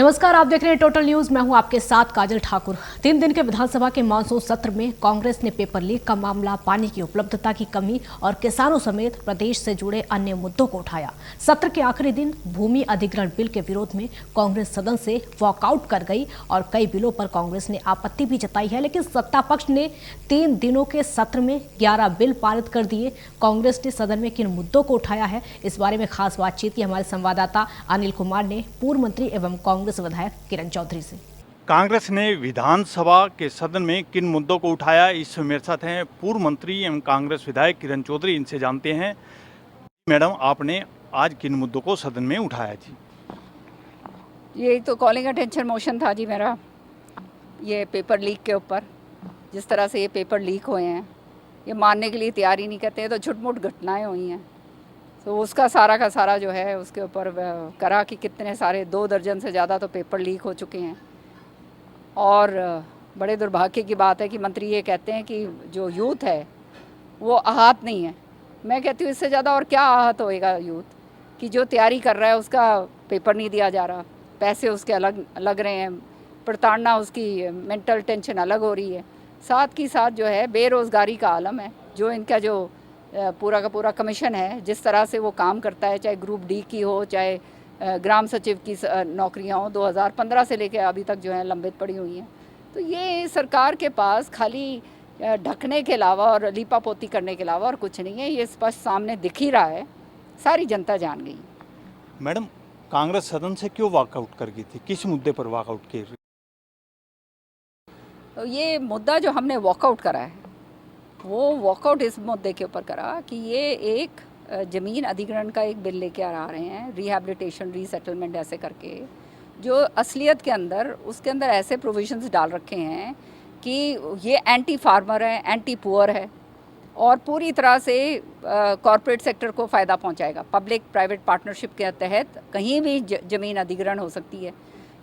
नमस्कार, आप देख रहे हैं टोटल न्यूज। मैं हूं आपके साथ काजल ठाकुर। 3 दिन के विधानसभा के मानसून सत्र में कांग्रेस ने पेपर लीक का मामला, पानी की उपलब्धता की कमी और किसानों समेत प्रदेश से जुड़े अन्य मुद्दों को उठाया। सत्र के आखिरी दिन भूमि अधिग्रहण बिल के विरोध में कांग्रेस सदन से वॉकआउट कर गई और कई बिलों पर कांग्रेस ने आपत्ति भी जताई है, लेकिन सत्ता पक्ष ने 3 दिनों के सत्र में 11 बिल पारित कर दिए। कांग्रेस ने सदन में किन मुद्दों को उठाया है, इस बारे में खास बातचीत की हमारे संवाददाता अनिल कुमार ने पूर्व मंत्री एवं कांग्रेस विधायक किरण चौधरी से। कांग्रेस ने विधानसभा के सदन में किन मुद्दों को उठाया, इस मेरे साथ हैं पूर्व मंत्री एवं कांग्रेस विधायक किरण चौधरी। इनसे जानते हैं, मैडम आपने आज किन मुद्दों को सदन में उठाया जी? यही तो कॉलिंग अटेंशन मोशन था जी मेरा, ये पेपर लीक के ऊपर। जिस तरह से ये पेपर लीक हुए हैं, ये मानने के लिए तैयार ही नहीं करते हैं, तो छुटमुट घटनाएं हुई हैं। तो उसका सारा का सारा जो है उसके ऊपर करा कि कितने सारे 2 दर्जन से ज़्यादा तो पेपर लीक हो चुके हैं। और बड़े दुर्भाग्य की बात है कि मंत्री ये कहते हैं कि जो यूथ है वो आहत नहीं है। मैं कहती हूँ इससे ज़्यादा और क्या आहत होएगा यूथ, कि जो तैयारी कर रहा है उसका पेपर नहीं दिया जा रहा, पैसे उसके अलग लग रहे हैं, प्रताड़ना, उसकी मेंटल टेंशन अलग हो रही है। साथ की साथ जो है बेरोज़गारी का आलम है। जो इनका जो पूरा का पूरा कमीशन है, जिस तरह से वो काम करता है, चाहे ग्रुप डी की हो, चाहे ग्राम सचिव की नौकरियां हो, 2015 से लेकर अभी तक जो है लंबित पड़ी हुई हैं। तो ये सरकार के पास खाली ढकने के अलावा और लीपापोती करने के अलावा और कुछ नहीं है। ये स्पष्ट सामने दिख ही रहा है, सारी जनता जान गई। मैडम, कांग्रेस सदन से क्यों वॉकआउट कर गई थी, किस मुद्दे पर वॉकआउट की? तो ये मुद्दा जो हमने वॉकआउट करा है, वो वॉकआउट इस मुद्दे के ऊपर करा कि ये एक ज़मीन अधिग्रहण का एक बिल लेके आ रहे हैं, रिहैबिलिटेशन, रीसेटलमेंट ऐसे करके, जो असलियत के अंदर उसके अंदर ऐसे प्रोविजंस डाल रखे हैं कि ये एंटी फार्मर है, एंटी पुअर है और पूरी तरह से कॉरपोरेट सेक्टर को फ़ायदा पहुंचाएगा। पब्लिक प्राइवेट पार्टनरशिप के तहत कहीं भी ज़मीन अधिग्रहण हो सकती है।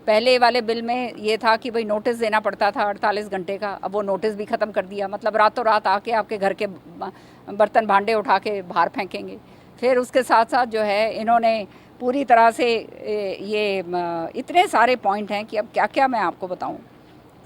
पहले वाले बिल में ये था कि भाई नोटिस देना पड़ता था 48 घंटे का, अब वो नोटिस भी ख़त्म कर दिया। मतलब रातों रात आके आपके घर के बर्तन भांडे उठा के बाहर फेंकेंगे। फिर उसके साथ साथ जो है इन्होंने पूरी तरह से ये इतने सारे पॉइंट हैं कि अब क्या क्या मैं आपको बताऊं।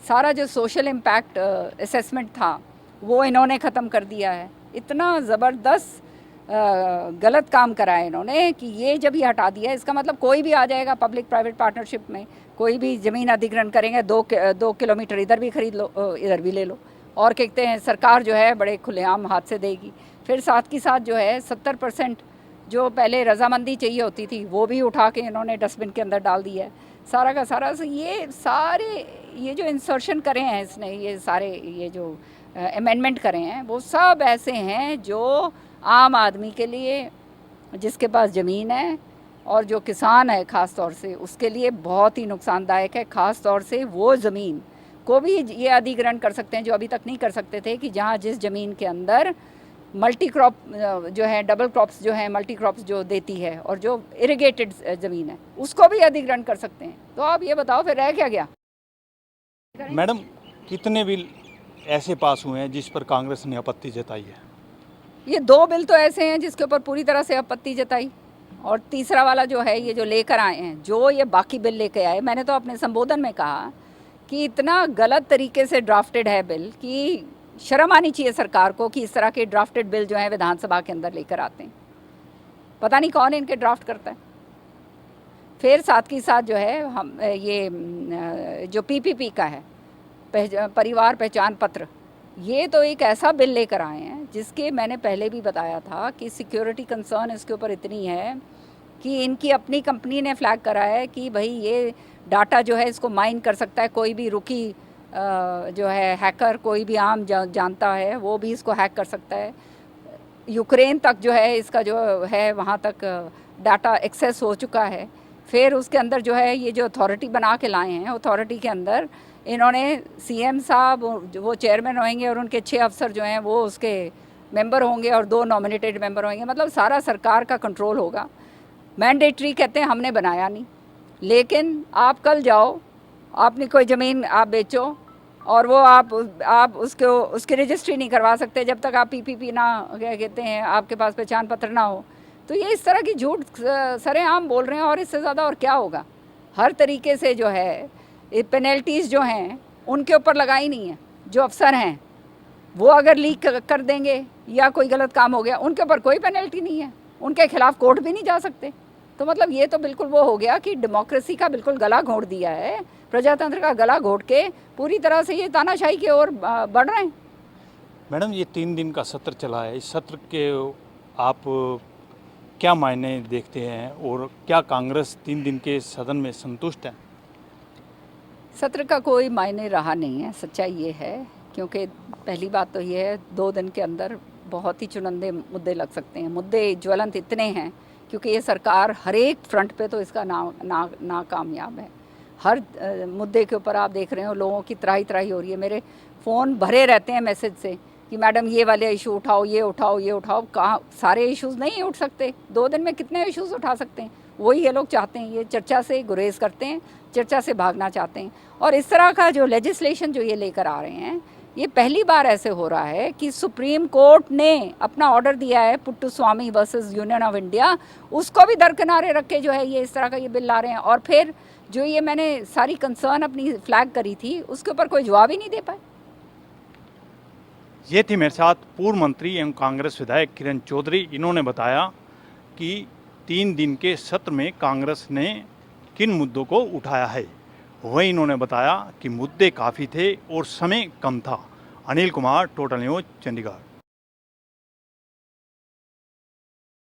सारा जो सोशल इम्पैक्ट असेसमेंट था वो इन्होंने ख़त्म कर दिया है। इतना ज़बरदस्त गलत काम करा है इन्होंने कि ये जब ये हटा दिया, इसका मतलब कोई भी आ जाएगा पब्लिक प्राइवेट पार्टनरशिप में, कोई भी ज़मीन अधिग्रहण करेंगे, 2 किलोमीटर इधर भी खरीद लो, इधर भी ले लो, और कहते हैं सरकार जो है बड़े खुलेआम हाथ से देगी। फिर साथ की साथ जो है 70% जो पहले रजामंदी चाहिए होती थी वो भी उठा के इन्होंने डस्टबिन के अंदर डाल दिया है। सारा का सारा ये जो इंसर्शन करे हैं इसने, ये सारे ये जो अमेंडमेंट करे हैं, वो सब ऐसे हैं जो आम आदमी के लिए, जिसके पास ज़मीन है और जो किसान है ख़ास तौर से, उसके लिए बहुत ही नुकसानदायक है। ख़ास तौर से वो ज़मीन को भी ये अधिग्रहण कर सकते हैं जो अभी तक नहीं कर सकते थे, कि जहाँ जिस ज़मीन के अंदर मल्टी क्रॉप जो है, डबल क्रॉप्स जो है, मल्टी क्रॉप्स जो देती है और जो इरिगेटेड ज़मीन है, उसको भी अधिग्रहण कर सकते हैं। तो आप ये बताओ फिर रह क्या गया? मैडम, कितने बिल ऐसे पास हुए हैं जिस पर कांग्रेस ने आपत्ति जताई है? ये 2 बिल तो ऐसे हैं जिसके ऊपर पूरी तरह से आपत्ति जताई, और तीसरा वाला जो है ये जो लेकर आए हैं, जो ये बाकी बिल लेकर आए, मैंने तो अपने संबोधन में कहा कि इतना गलत तरीके से ड्राफ्टेड है बिल कि शर्म आनी चाहिए सरकार को कि इस तरह के ड्राफ्टेड बिल जो है विधानसभा के अंदर लेकर आते हैं। पता नहीं कौन इनके ड्राफ्ट करता है। फिर साथ की साथ जो है हम ये जो PPP का है, परिवार पहचान पत्र, ये तो एक ऐसा बिल लेकर आए हैं जिसके मैंने पहले भी बताया था कि सिक्योरिटी कंसर्न इसके ऊपर इतनी है कि इनकी अपनी कंपनी ने फ्लैग करा है कि भाई ये डाटा जो है इसको माइन कर सकता है कोई भी रुकी जो है हैकर, कोई भी आम जानता है वो भी इसको हैक कर सकता है। यूक्रेन तक जो है इसका जो है वहाँ तक डाटा एक्सेस हो चुका है। फिर उसके अंदर जो है ये जो अथॉरिटी बना के लाए हैं, अथॉरिटी के अंदर इन्होंने CM साहब वो चेयरमैन होंगे और उनके 6 अफसर जो हैं वो उसके मेंबर होंगे और 2 नॉमिनेटेड मेंबर होंगे। मतलब सारा सरकार का कंट्रोल होगा। मैंडेटरी कहते हैं, हमने बनाया नहीं, लेकिन आप कल जाओ, आपने कोई ज़मीन आप बेचो और वो आप उसकी रजिस्ट्री नहीं करवा सकते जब तक आप PPP ना, क्या कहते हैं, आपके पास पहचान पत्र ना हो। तो ये इस तरह की झूठ सरेआम बोल रहे हैं, और इससे ज़्यादा और क्या होगा। हर तरीके से जो है पेनल्टीज़ जो हैं उनके ऊपर लगाई नहीं है। जो अफसर हैं वो अगर लीक कर देंगे या कोई गलत काम हो गया उनके ऊपर कोई पेनल्टी नहीं है, उनके खिलाफ कोर्ट भी नहीं जा सकते। तो मतलब ये तो बिल्कुल वो हो गया कि डेमोक्रेसी का बिल्कुल गला घोंट दिया है, प्रजातंत्र का गला घोंट के पूरी तरह से ये तानाशाही की ओर बढ़ रहे हैं। मैडम, ये 3 दिन का सत्र चला है, इस सत्र के आप क्या मायने देखते हैं और क्या कांग्रेस 3 दिन के सदन में संतुष्ट है? सत्र का कोई मायने रहा नहीं है, सच्चाई ये है, क्योंकि पहली बात तो ये है 2 दिन के अंदर बहुत ही चुनिंदे मुद्दे लग सकते हैं। मुद्दे ज्वलंत इतने हैं क्योंकि ये सरकार हर एक फ्रंट पे तो इसका नाकामयाब है। हर मुद्दे के ऊपर आप देख रहे हो लोगों की त्राही त्राही हो रही है। मेरे फ़ोन भरे रहते हैं मैसेज से कि मैडम ये वाले इशू उठाओ, ये उठाओ, ये उठाओ। कहाँ सारे इश्यूज़ नहीं उठ सकते, 2 दिन में कितने इश्यूज़ उठा सकते हैं? वही ये लोग चाहते हैं, ये चर्चा से गुरेज करते हैं, चर्चा से भागना चाहते हैं। और इस तरह का जो लेजिस्लेशन जो ये लेकर आ रहे हैं, ये पहली बार ऐसे हो रहा है कि सुप्रीम कोर्ट ने अपना ऑर्डर दिया है Puttaswamy versus union of India, उसको भी दरकिनारे रख के जो है ये इस तरह का ये बिल ला रहे हैं। और फिर जो ये मैंने सारी कंसर्न अपनी फ्लैग करी थी उसके ऊपर कोई जवाब ही नहीं दे पाए। ये थी मेरे साथ पूर्व मंत्री एवं कांग्रेस विधायक किरण चौधरी। इन्होंने बताया कि 3 दिन के सत्र में कांग्रेस ने किन मुद्दों को उठाया है। वहीं इन्होंने बताया कि मुद्दे काफ़ी थे और समय कम था। Anil Kumar, total news, Chandigarh.